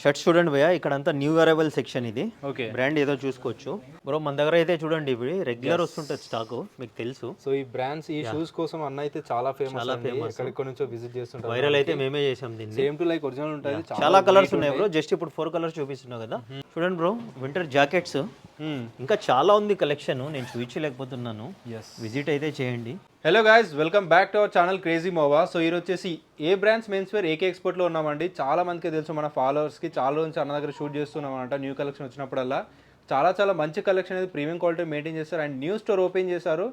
Shirts చూడండి భయ్యా, ఇక్కడ అంతా న్యూ అరైవల్ సెక్షన్. ఇది ఓకే, బ్రాండ్ ఏదో చూసుకోవచ్చు బ్రో. మన దగ్గర అయితే చూడండి ఇవి రెగ్యులర్ వస్తుంటుంది స్టాక్, మీకు తెలుసు. సో ఈ బ్రాండ్స్ ఈ షూస్ కోసం అన్న అయితే చాలా ఫేమస్, ఎక్కడెక్కడ నుంచో విజిట్ చేస్తుంటారు. వైరల్ అయితే మేమే చేసాం దీన్ని. సేమ్ టు లైక్ ఒరిజినల్ ఉంటుంది. చాలా కలర్స్ ఉన్నాయి బ్రో, జస్ట్ ఇప్పుడు 4 కలర్స్ చూపిస్తున్నావు కదా. చూడండి బ్రో, వింటర్ జాకెట్స్ ఇంకా చాలా ఉంది కలెక్షన్, నేను చూపించలేకపోతున్నాను. విజిట్ అయితే చేయండి. Hello guys, welcome back to our channel crazy మోవా. So ఈరోజు వచ్చేసి ఏ బ్రాండ్స్ మెన్స్ వేర్ ఏకే ఎక్స్పోర్ట్లో ఉన్నామండి. చాలా మందికి తెలుసు, మన ఫాలోవర్స్కి చాలా నుంచి అన్న దగ్గర షూట్ చేస్తున్నాం అనమాట. న్యూ కలెక్షన్ వచ్చినప్పుడల్లా చాలా మంచి కలెక్షన్ అనేది ప్రీమియం క్వాలిటీ మెయింటైన్ చేస్తారు. అండ్ న్యూ స్టోర్ ఓపెన్ చేశారు,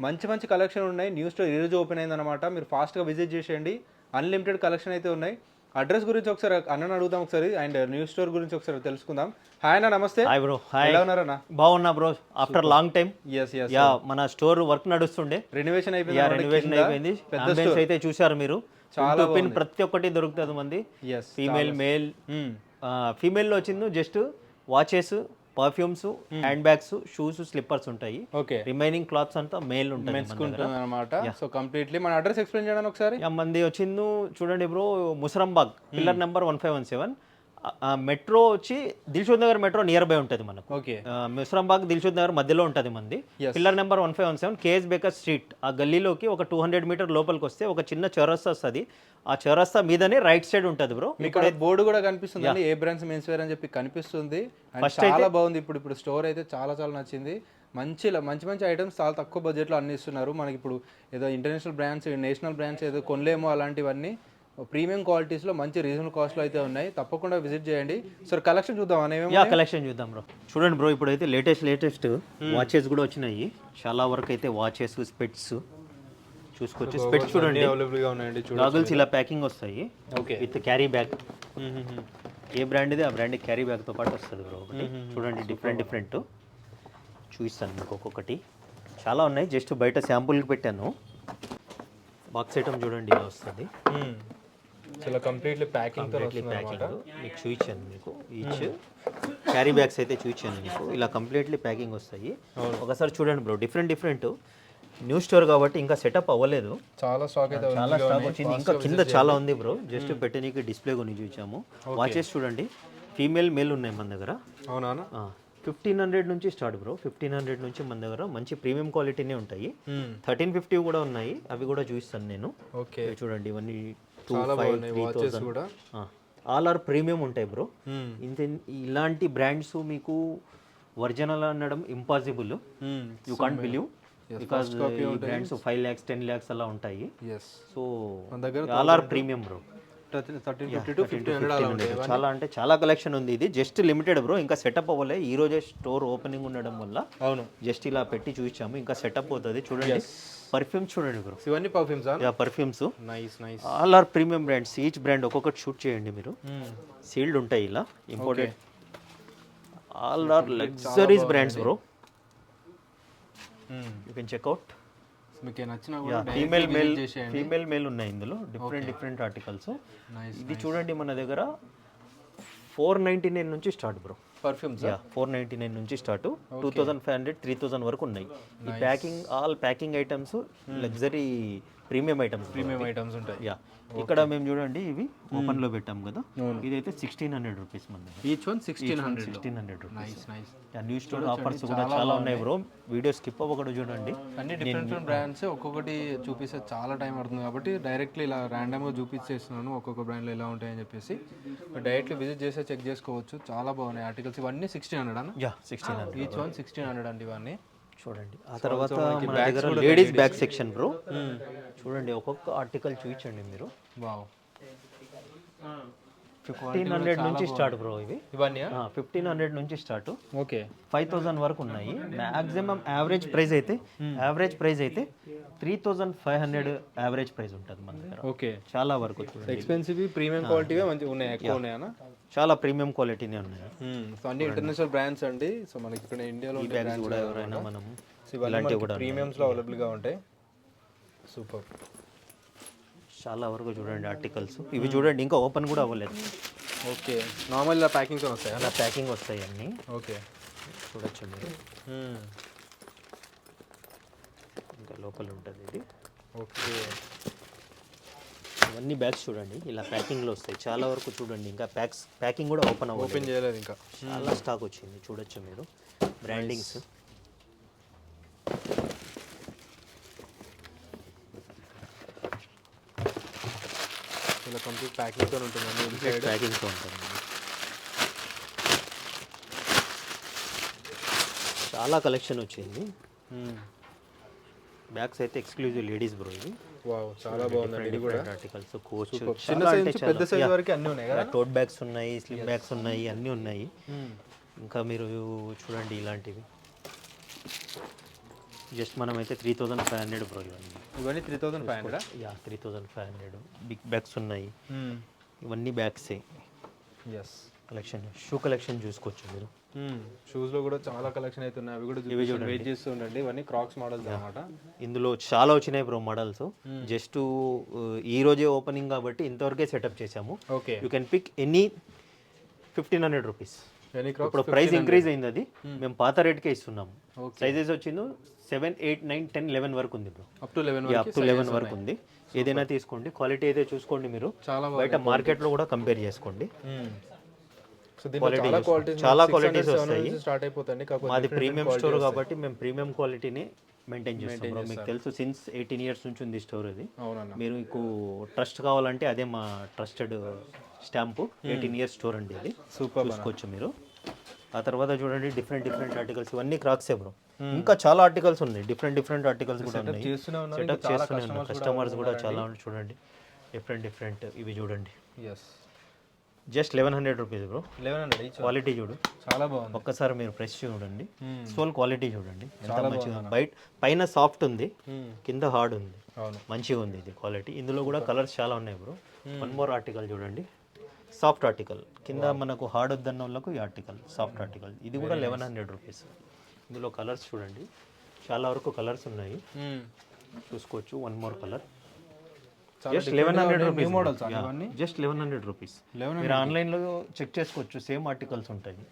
మంచి కలెక్షన్ ఉన్నాయి. న్యూ స్టోర్ ఈరోజు ఓపెన్ అయిందనమాట. మీరు ఫాస్ట్గా విజిట్ చేసేయండి. అన్లిమిటెడ్ కలెక్షన్ అయితే ఉన్నాయి. అడ్రస్ గురించి ఒకసారి అన్నని అడుగుదాం ఒకసారి, అండ్ న్యూ స్టోర్ గురించి ఒకసారి తెలుసుకుందాం. హాయ్ అన్న, నమస్తే. Hi bro, hi. ఎలా ఉన్నారన్నా? బాగున్నా bro, after long time. Yeah, మన స్టోర్ వర్క్ నడుస్తుండే, రెనోవేషన్ అయిపోయింది. అంబియన్స్ అయితే చూసారు మీరు, చాలా పిన్ ప్రతి ఒక్కటి దొరుకుతుంది మంది. Female, male. ఫీమేల్ లో వచ్చింది just watches, perfumes, hand bags, shoes, slippers ఉంటాయి. ఓకే, రిమైనింగ్ క్లాత్స్ అంతా మేల్ ఉంటుంది అనమాట. సో కంప్లీట్లీ మన అడ్రస్ ఎక్స్ప్లెయిన్ చేయడానికి ఒకసారి. మంది వచ్చింది చూడండి bro, Musarambagh pillar number 1517. Metro వచ్చి Dilsukh Nagar metro nearby ఉంటుంది మనకు. ఓకే, ముసరంబాగ్ దిల్షుద్ నగర్ మధ్యలో ఉంటుంది మంది. Pillar number 1517, KS Baker street. ఆ గల్లీలోకి ఒక 200 మీటర్ లోపలికి వస్తే ఒక చిన్న చౌరస్తా వస్తుంది. ఆ చౌరస్తా మీదనే రైట్ సైడ్ ఉంటుంది బ్రో. ఇక్కడ బోర్డు కూడా కనిపిస్తుంది, ఏ బ్రాండ్స్ మెన్స్ వేర్ అని చెప్పి కనిపిస్తుంది. చాలా బాగుంది. ఇప్పుడు స్టోర్ అయితే చాలా నచ్చింది. మంచి ఐటమ్స్ చాలా తక్కువ బడ్జెట్లో అన్ని ఇస్తున్నారు మనకి. ఇప్పుడు ఏదో ఇంటర్నేషనల్ బ్రాండ్స్, నేషనల్ బ్రాండ్స్ ఏదో కొనలేమో అలాంటివన్నీ ప్రీమియం క్వాలిటీస్లో మంచి రీజనబుల్ కాస్ట్లో అయితే ఉన్నాయి. తప్పకుండా విజిట్ చేయండి. సార్ కలెక్షన్ చూద్దాం అనేవి. కలెక్షన్ చూద్దాం బ్రో. చూడండి బ్రో, ఇప్పుడైతే లేటెస్ట్ వాచెస్ కూడా వచ్చినాయి. చాలా వరకు అయితే వాచెస్, స్పెట్స్ చూసుకోవచ్చు. స్పెట్స్ చూడండి అవైలబుల్గా ఉన్నాయండి. గాగుల్స్ ఇలా ప్యాకింగ్ వస్తాయి. Okay, with carry bag. A brand ఇది ఆ బ్రాండ్ క్యారీ బ్యాగ్తో పాటు వస్తుంది బ్రో. ఒకటి చూడండి, డిఫరెంట్ చూపిస్తాను మీకు ఒక్కొక్కటి. చాలా ఉన్నాయి, జస్ట్ బయట శాంపుల్కి పెట్టాను. బాక్స్ ఐటమ్ చూడండి ఇలా వస్తుంది. చాలా కంప్లీట్లీ ప్యాకింగ్ మీకు చూపించాను. మీకు ఈచ్ క్యారీ బ్యాగ్స్ అయితే చూపించాను మీకు. ఇలా కంప్లీట్లీ ప్యాకింగ్ వస్తాయి. ఒకసారి చూడండి బ్రో, డిఫరెంట్ న్యూ స్టోర్ కాబట్టి ఇంకా సెటప్ అవ్వలేదు. చాలా స్టాక్ వచ్చింది. ఇంకా కింద చాలా ఉంది బ్రో, జస్ట్ పెట్టడానికి డిస్ప్లే కొని చూపించాము. వాచెస్ చూడండి, ఫీమేల్, మేల్ ఉన్నాయి మన దగ్గర. అవునా? 1500 నుంచి స్టార్ట్ బ్రో. 1500 నుంచి మన దగ్గర మంచి ప్రీమియం క్వాలిటీనే ఉంటాయి. 1350 కూడా ఉన్నాయి, అవి కూడా చూపిస్తాను నేను. ఓకే, చూడండి ఇవన్నీ 2500 ఆల్ ఆర్ ప్రీమియం ఉంటాయి బ్రో. ఇలాంటి బ్రాండ్స్ మీకు ఒరిజినల్ అనడం impossible. You can't believe, because ఈ బ్రాండ్స్ 5 lakhs 10 lakhs అలా ఉంటాయి. So all are premium bro. 1350 to 1500 చాలా అంటే చాలా కలెక్షన్ ఉంది. ఇది జస్ట్ లిమిటెడ్ బ్రో, ఇంకా సెటప్ అవ్వలే. ఈ రోజే స్టోర్ ఓపెనింగ్ ఉండడం వల్ల అవును జస్ట్ ఇలా పెట్టి చూపించాము. ఇంకా సెటప్ అవుతుంది. చూడండి పర్ఫ్యూమ్స్ చూడండి బ్రో. ఇవన్నీ perfumes. Perfumes nice all are premium brands. Each brand ఒక్కొక్కటి షూట్ చేయండి మీరు. సీల్డ్ ఉంటాయి ఇలా, imported. All are luxuries brands bro. You can check out. మీకు నచ్చిన ఫీమేల్ మేల్ ఉన్నాయి ఇందులో. Different articles. ఇది చూడండి మన దగ్గర 499 నుంచి స్టార్ట్ బ్రో. పర్ఫ్యూమ్స్ 499 నుంచి స్టార్ట్, 2500 3000 వరకు ఉన్నాయి. ఈ all packing items luxury premium items ఉంటాయి. ఇక్కడ మేము చూడండి ఇవి ఓపెన్ లో పెట్టాం కదా, ఇదైతే 1600 రూపీస్ మన దగ్గర. Each one 1600 rupees. New store offers కూడా చాలా ఉన్నాయి బ్రో. వీడియో స్కిప్ అవ్వకుండా చూడండి. అన్ని డిఫరెంట్ బ్రాండ్స్ ఒక్కొక్కటి చూపిస్తే చాలా టైం పడుతుంది కాబట్టి డైరెక్ట్లీ ఇలా ర్యాండమ్గా చూపించేస్తున్నాను ఒక్కొక్క బ్రాండ్లో ఎలా ఉంటాయని చెప్పేసి. డైరెక్ట్లీ విజిట్ చేస్తే చెక్ చేసుకోవచ్చు. చాలా బాగున్నాయి ఆర్టికల్స్. ఇవన్నీ 1600 అన్న. 1600 ఈచ్ వన్ 1600 అండి ఇవన్నీ. చూడండి ఆ తర్వాత మన దగ్గర లేడీస్ బ్యాగ్ సెక్షన్ బ్రో. చూడండి ఒక్కొక్క ఆర్టికల్ చూపించండి మీరు. వావ్, 1500 నుంచి స్టార్ట్ బ్రో. ఇవన్నీ 1500 నుంచి స్టార్ట్. ఓకే, 5000 వరకు ఉన్నాయి. మాక్సిమం యావరేజ్ ప్రైస్ అయితే 3500 యావరేజ్ ప్రైస్ ఉంటుంది మన దగ్గర. ఓకే, చాలా వరకు ఎక్స్పెన్సివ్ ప్రీమియం క్వాలిటీ మంచిగా ఉన్నాయి, ఎక్కువ ఉన్నాయన్నా. చాలా ప్రీమియం క్వాలిటీనే ఉన్నాయి. సో అన్ని ఇంటర్నేషనల్ బ్రాండ్స్ అండి. సో మనకి ఇక్కడ ఇండియాలో కూడా ఎవరైనా మనం ఇలాంటివి కూడా ప్రీమియంస్లో అవైలబుల్గా ఉంటాయి. సూపర్. చాలా వరకు చూడండి ఆర్టికల్స్. ఇవి చూడండి ఇంకా ఓపెన్ కూడా అవ్వలేదు. ఓకే, నార్మల్ ఇలా ప్యాకింగ్తో వస్తాయి. అలా ప్యాకింగ్ వస్తాయి అన్నీ. ఓకే, చూడొచ్చు మీరు. ఇంకా లోపల ఉంటుంది ఇది. ఓకే, ఇవన్నీ బ్యాగ్స్ చూడండి ఇలా ప్యాకింగ్లో వస్తాయి చాలా వరకు చూడండి, ఇంకా ప్యాకింగ్ కూడా ఓపెన్ చేయలేదు ఇంకా, చాలా స్టాక్ వచ్చింది చూడొచ్చు మీరు. బ్రాండింగ్స్ ఇలా కంప్లీట్ ప్యాకింగ్తో ఉంటుంది, ప్యాకింగ్తో ఉంటుంది. చాలా కలెక్షన్ వచ్చింది. బ్యాగ్స్ అయితే ఎక్స్క్లూజివ్ లేడీస్ బ్రో ఇది. వావ్ చాలా బాగుందండి ఇది కూడా. ఆర్టికల్స్ కోచ్ చిన్న సైజ్ నుంచి పెద్ద సైజ్ వరకు అన్నీ ఉన్నాయి కదా. టోట్ బ్యాగ్స్ ఉన్నాయి, స్లిమ్ బ్యాగ్స్ ఉన్నాయి, అన్నీ ఉన్నాయి. ఇంకా మీరు చూడండి ఇలాంటివి జస్ట్ మనమైతే 3500 బ్రో ఇవన్నీ 3500. యా 3500. బిగ్ బ్యాగ్స్ ఉన్నాయి, ఇవన్నీ బ్యాగ్సే. ఎస్ కలెక్షన్ షూ కలెక్షన్ చూసుకోవచ్చు మీరు. షూస్లో కూడా చాలా కలెక్షన్ అయితే ఉన్నాయి, అవి కూడా వెయిట్ చేస్తూ ఉండండి. ఇవన్నీ క్రాక్స్ మోడల్స్ అన్నమాట. ఇందులో చాలా వచ్చినాయి బ్రో మోడల్స్. జస్ట్ ఈ రోజే ఓపెనింగ్ కాబట్టి ఇంతవరకే సెటప్ చేసాము. Okay, you can pick any 1500 rupees. ఇప్పుడు ప్రైస్ ఇంక్రీజ్ అయింది, అది మేము పాత రేట్కే ఇస్తున్నాము. సైజెస్ వచ్చింది 7, 8, 9, 10, 11 వరకు ఉంది బ్రో. అప్ టు 11 వరకు ఉంది. ఏదైనా తీసుకోండి, క్వాలిటీ అయితే చూసుకోండి మీరు. బయట మార్కెట్లో కూడా కంపేర్ చేసుకోండి. చాలా క్వాలిటీస్ వస్తాయి. స్టార్ట్ అయిపోతుంది. మాది ప్రీమియం స్టోర్ కాబట్టి మేము ప్రీమియం క్వాలిటీని మెయింటైన్ చేస్తాం. మీకు తెలుసు సిన్స్ 18 years నుంచి ఉంది స్టోర్ అది. మీరు మీకు ట్రస్ట్ కావాలంటే అదే మా ట్రస్టెడ్ స్టాంపు. 18 years స్టోర్ అండి అది. సూపర్ చూసుకోవచ్చు మీరు. ఆ తర్వాత చూడండి డిఫరెంట్ ఆర్టికల్స్, ఇవన్నీ క్రాక్సే బ్రో. ఇంకా చాలా ఆర్టికల్స్ ఉన్నాయి, డిఫరెంట్ ఆర్టికల్స్ కూడా ఉన్నాయి. సెటప్ చేస్తూనే ఉన్నారు. కస్టమర్స్ కూడా చాలా చూడండి డిఫరెంట్. ఇవి చూడండి జస్ట్ 1100 రూపీస్ బ్రో. 1100. క్వాలిటీ చూడు చాలా బాగుంది. ఒక్కసారి మీరు ప్రెస్ చూడండి, సోల్ క్వాలిటీ చూడండి ఎంత మంచిగా. పైన సాఫ్ట్ ఉంది, కింద హార్డ్ ఉంది, మంచిగా ఉంది ఇది క్వాలిటీ. ఇందులో కూడా కలర్స్ చాలా ఉన్నాయి బ్రో. వన్ మోర్ ఆర్టికల్ చూడండి, సాఫ్ట్ ఆర్టికల్. కింద మనకు హార్డ్ వద్దన్న వాళ్ళకు ఈ ఆర్టికల్ సాఫ్ట్ ఆర్టికల్. ఇది కూడా 1100 రూపీస్. ఇందులో కలర్స్ చూడండి, చాలా వరకు కలర్స్ ఉన్నాయి, చూసుకోవచ్చు. One more colour just 1100 rupees. Just 1100 rupees. మీరు ఆన్లైన్లో చెక్ చేసుకోవచ్చు, సేమ్ ఆర్టికల్స్ ఉంటాయి.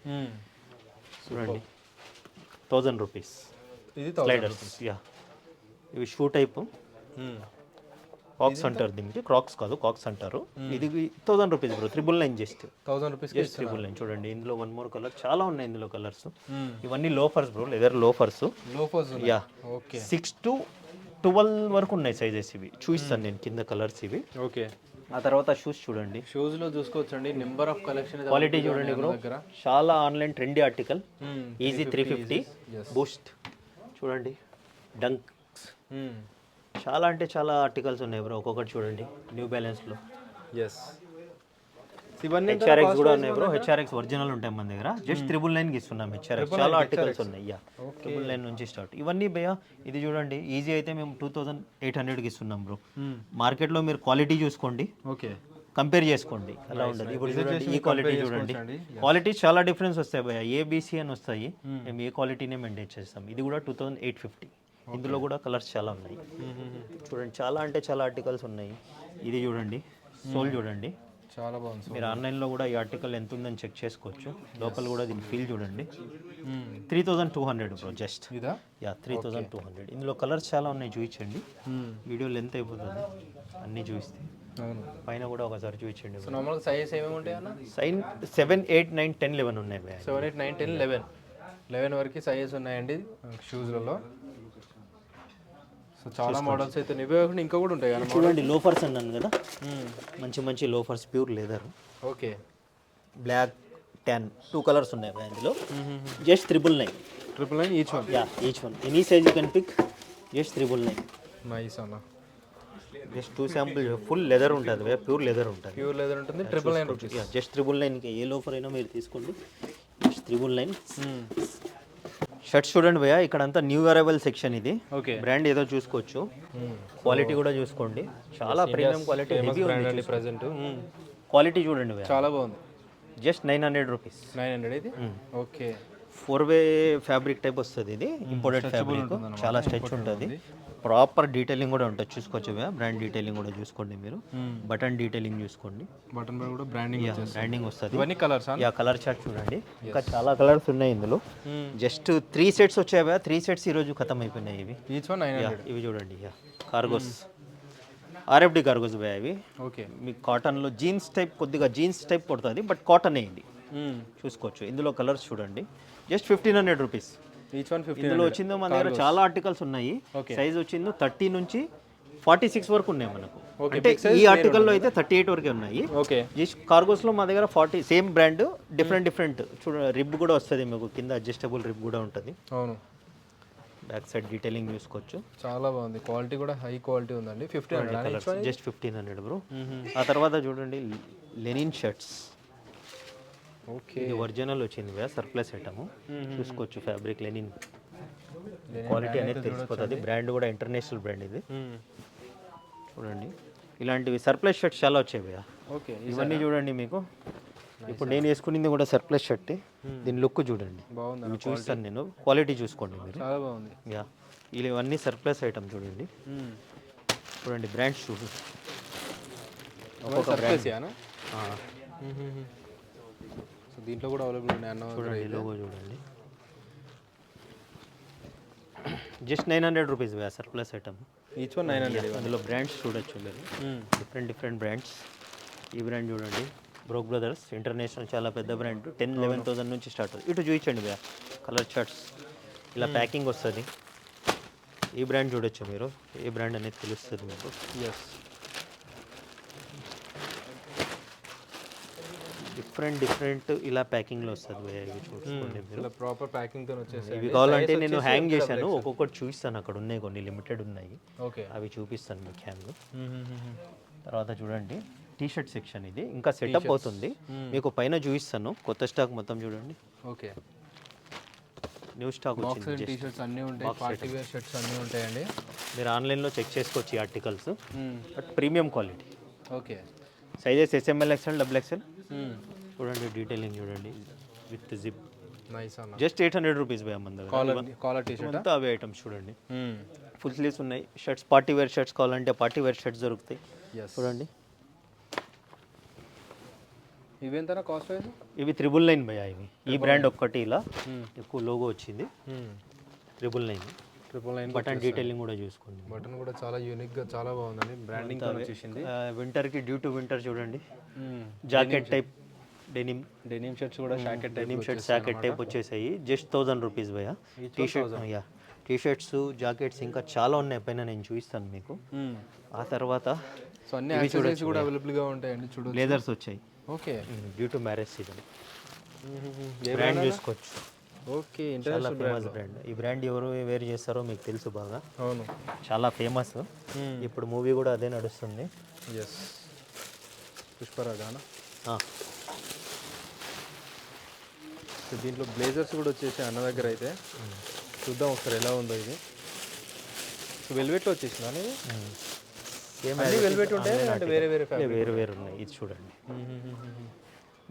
చూడండి 1000 రూపీస్. ఇది స్లైడర్స్. యా ఇవి షూ టైప్. కాక్స్ అంటారు దీనికి, క్రాక్స్ కాదు కాక్స్ అంటారు. ఇది 1000 రూపీస్ బ్రో. 999 just 1000 rupees. 999 చూడండి. ఇందులో వన్ మోర్ కలర్ చాలా ఉన్నాయి ఇందులో కలర్స్. ఇవన్నీ loafers bro, leather loafers. Yeah 6 to 12 వరకు ఉన్నాయి సైజెస్. ఇవి చూపిస్తాను నేను కింద కలర్స్ ఇవి. ఓకే, ఆ తర్వాత షూస్ చూడండి. షూస్ లో చూసుకోవచ్చండి, నెంబర్ ఆఫ్ కలెక్షన్. క్వాలిటీ చూడండి బ్రో, చాలా online trendy article. Easy 350 Boost చూడండి. డంక్స్ చాలా అంటే చాలా ఆర్టికల్స్ ఉన్నాయి బ్రో. ఒక్కొక్కటి చూడండి. న్యూ బ్యాలెన్స్ లో ఇవన్నీ హెచ్ఆర్ఎక్స్ కూడా ఉన్నాయి బ్రో. హెచ్ఆర్ఎక్స్ ఒరిజినల్ ఉంటాయి మన దగ్గర. జస్ట్ 999 కి ఇస్తున్నాం హెచ్ఆర్ఎక్స్. చాలా ఆర్టికల్స్ ఉన్నాయి. యా 999 నుంచి స్టార్ట్. ఇవన్నీ భయ్యా ఇది చూడండి, ఈజీ అయితే మేము 2800 కి ఇస్తున్నాం బ్రో. మార్కెట్ లో మీరు క్వాలిటీ చూసుకోండి, ఓకే, కంపేర్ చేసుకోండి ఎలా ఉండదు. ఇప్పుడు చూడండి ఈ క్వాలిటీ చూడండి, క్వాలిటీ చాలా డిఫరెన్స్ వస్తాయి భయ్యా. ఏబిసి అని వస్తాయి, మేము ఏ క్వాలిటీనే మెయింటైన్ చేస్తాం. ఇది కూడా 2850. ఇందులో కూడా కలర్స్ చాలా ఉన్నాయి చూడండి. చాలా అంటే చాలా ఆర్టికల్స్ ఉన్నాయి. ఇది చూడండి, సోల్ చూడండి, చాలా బాగుంది. మీరు ఆన్లైన్లో కూడా ఈ ఆర్టికల్ ఎంత ఉందని చెక్ చేసుకోవచ్చు. లోపల కూడా దీని ఫీల్ చూడండి. 3200 బ్రో జస్ట్. యా 3200. ఇందులో కలర్స్ చాలా ఉన్నాయి, చూపించండి. వీడియో లెంత్ అయిపోతుంది అన్నీ చూపిస్తే. పైన కూడా ఒకసారి చూపించండి. నార్మల్గా సైజెస్ ఏమేమి ఉంటాయి అన్న? 7, 8, 9, 10, 11 ఉన్నాయి. 7, 8, 9, 10, 11 వరకు సైజెస్ ఉన్నాయండి షూస్లలో. సో చాలా మోడల్స్ అయితే ఇవే కాకుండా ఇంకా కూడా ఉంటాయి కదా. చూడండి లోఫర్స్ అన్నాను కదా, మంచి loafers, pure leather. Okay, black, tan 2 colours ఉన్నాయి అందులో. Just 999 each one. Yeah each one. Any size you can pick. Just 999. Nice అన్న. Just 2 sample. ఫుల్ లెదర్ ఉంటుంది, ప్యూర్ లెదర్ ఉంటుంది. ప్యూర్ లెదర్ ఉంటుంది. 999 రూపీస్. Yeah just 999. ఏ loafer అయినా మీరు తీసుకోండి. జస్ట్ 999. షర్ట్స్ చూడండి భయ్యా, ఇక్కడ అంతా న్యూ అరైవల్ సెక్షన్. ఇది ఓకే, బ్రాండ్ ఏదో చూసుకోవచ్చు. క్వాలిటీ కూడా చూసుకోండి, చాలా ప్రీమియం క్వాలిటీ. ప్రెజెంట్ క్వాలిటీ చూడండి భయ్యా, చాలా బాగుంది. Just 900 rupees. 900 ఇది. ఓకే, 4-way ఫ్యాబ్రిక్ టైప్ వస్తుంది. ఇది ఇంపోర్టెడ్ ఫ్యాబ్రిక్, చాలా స్ట్రెచ్ ఉంటుంది. ప్రాపర్ డీటెయిలింగ్ కూడా ఉంటుంది, చూసుకోవచ్చు. బ్రాండ్ డీటెయిలింగ్ కూడా చూసుకోండి మీరు. బటన్ డీటెయిలింగ్ చూసుకోండి. బటన్ పై కూడా బ్రాండింగ్ వస్తుంది. ఇవన్నీ కలర్స్. యా కలర్ చార్ట్ చూడండి, ఇంకా చాలా కలర్స్ ఉన్నాయి ఇందులో. జస్ట్ 3 sets వచ్చాయి. 3 sets ఈ రోజు ఖతం అయిపోయినాయి. ఇవి ఈచ్ వన్ 900. ఇవి చూడండి, యా కార్గోస్ ఆర్ఎఫ్డి కార్గోస్ భయ ఇవి. ఓకే. మీకు కాటన్లో జీన్స్ టైప్, కొద్దిగా జీన్స్ టైప్ కొడుతుంది, బట్ కాటన్ ఇది చూసుకోవచ్చు. ఇందులో కలర్స్ చూడండి, జస్ట్ 1500 రూపీస్. Each one 50. ఇందులో వచ్చిందో మన దగ్గర చాలా ఆర్టికల్స్ ఉన్నాయి. సైజ్ వచ్చిందో 30 నుంచి 46 వరకు ఉన్నాయి మనకు. అంటే ఈ ఆర్టికల్లో అయితే 38 వరకే ఉన్నాయి. ఓకే. జస్ట్ కార్గోస్లో మా దగ్గర 40, సేమ్ బ్రాండ్ డిఫరెంట్ చూడ, రిబ్ కూడా వస్తుంది మీకు కింద, అడ్జస్టబుల్ రిబ్ కూడా ఉంటుంది. అవును. బ్యాక్ సైడ్ డీటెయిలింగ్ చూసుకోవచ్చు. చాలా బాగుంది, క్వాలిటీ కూడా హై క్వాలిటీ ఉందండి. 1500 జస్ట్ 1500 బ్రో. ఆ తర్వాత చూడండి లెనిన్ షర్ట్స్. ఓకే. ఇది ఒరిజినల్ వచ్చింది కదా, సర్ప్లస్ ఐటమ్ చూసుకోవచ్చు. ఫ్యాబ్రిక్ లెనిన్ క్వాలిటీ అనేది తెలిసిపోతుంది. బ్రాండ్ కూడా ఇంటర్నేషనల్ బ్రాండ్ ఇది. చూడండి ఇలాంటివి సర్ప్లస్ షర్ట్స్ చాలా వచ్చాయి భయ్యా. ఓకే. ఇవన్నీ చూడండి మీకు. ఇప్పుడు నేను వేసుకునేది కూడా సర్ప్లస్ షర్ట్. దీని లుక్ చూడండి, బాగుంది. చూస్తాను నేను, క్వాలిటీ చూసుకోండి మీరు. చాలా బాగుంది. యా, ఇవన్నీ సర్ప్లస్ ఐటమ్ చూడండి. చూడండి బ్రాండ్స్ చూడండి, ఒక్కొక్క బ్రాండ్. సో దీంట్లో కూడా అవైలబుల్ ఉన్నాయి అన్న. చూడండి లోగో చూడండి, జస్ట్ 900 రూపీస్ భయ్యా సర్ప్లస్ ఐటమ్. Each one 900. అందులో బ్రాండ్స్ చూడొచ్చు మీరు, డిఫరెంట్ బ్రాండ్స్. ఈ బ్రాండ్ చూడండి, బ్రోక్ బ్రదర్స్ ఇంటర్నేషనల్, చాలా పెద్ద బ్రాండ్. 10-11,000 నుంచి స్టార్ట్ అవుతుంది. ఇటు చూపించండి భయ్యా, కలర్ చార్ట్స్ ఇలా ప్యాకింగ్ వస్తుంది. ఈ బ్రాండ్ చూడొచ్చు మీరు, ఏ బ్రాండ్ అనేది తెలుస్తుంది మీకు. ఎస్. డిఫరెంట్ ఇలా ప్యాకింగ్లో వస్తుంది భయ్యా. ఇవి చూసుకోండి మీరు, ఇలా ప్రాపర్ ప్యాకింగ్తో వచ్చేసి. ఇవి కావాలంటే నేను హ్యాంగ్ చేశాను, ఒక్కొక్కటి చూపిస్తాను. అక్కడ ఉన్నాయి కొన్ని లిమిటెడ్ ఉన్నాయి. ఓకే. అవి చూపిస్తాను మీకు హ్యాంగ్. తర్వాత చూడండి టీ షర్ట్ సెక్షన్, ఇది ఇంకా సెటప్ అవుతుంది మీకు. పైన చూపిస్తాను, కొత్త స్టాక్ మొత్తం చూడండి. ఓకే. న్యూ స్టాక్ వచ్చింది. టీ షర్ట్స్ అన్నీ ఉంటాయి, పార్టీ వేర్ షర్ట్స్ అన్నీ ఉంటాయండి. మీరు ఆన్లైన్లో చెక్ చేసుకోవచ్చు ఈ articles, but premium quality. Okay. Sizes SML, XL, XXL. చూడండి డీటెయిలింగ్ చూడండి, విత్ జిప్. నైస్ అన్న. జస్ట్ 800 రూపీస్ భయ్యా మన దగ్గర. కాలర్ టీ షర్ట్ అంతా అవే ఐటమ్స్ చూడండి. ఫుల్ స్లీవ్స్ ఉన్నాయి. షర్ట్స్, పార్టీ వేర్ షర్ట్స్ కావాలంటే పార్టీ వేర్ షర్ట్స్ దొరుకుతాయి. చూడండి ఇవి ఎంత కాస్ట్ వైజ్? ఇవి 999 భయ్యా. ఇవి ఈ బ్రాండ్ ఒక్కటి ఇలా ఎక్కువ లోగో వచ్చింది. 999. బటన్ డీటెయిలింగ్ కూడా చూసుకోండి. బటన్ కూడా చాలా యూనిక్గా చాలా బాగుందండి, బ్రాండింగ్ వచ్చేసింది. వింటర్కి డ్యూ టు వింటర్ చూడండి, జాకెట్ టైప్ డెనిమ్ షర్ట్స్ కూడా జాకెట్ టైప్ వచ్చేసాయి. జస్ట్ 1000 రూపీస్ భయ్యా. టీ షర్ట్స్, జాకెట్స్ ఇంకా చాలా ఉన్నాయి పైన, నేను చూపిస్తాను మీకు. ఆ తర్వాత సో అన్ని యాక్సెసరీస్ కూడా అవైలబుల్గా ఉంటాయండి. చూడండి లేదర్స్ వచ్చాయి. Okay. Due to marriage season. Brand చూసుకోవచ్చు. ఓకే. చాలా ఫేమస్ బ్రాండ్. ఈ బ్రాండ్ ఎవరు వేర్ చేస్తారో మీకు తెలుసు బాగా. అవును, చాలా ఫేమస్. ఇప్పుడు మూవీ కూడా అదే నడుస్తుంది. ఎస్. పుష్పరాజానా. సో దీంట్లో బ్లేజర్స్ కూడా వచ్చేసి అన్న దగ్గర అయితే. చూద్దాం ఒకసారి ఎలా ఉందో ఇది. సో వెల్వెట్లో వచ్చేసిందా అనేది? వెల్వెట్ ఉంటాయి అంటే వేరే ఉన్నాయి. ఇది చూడండి,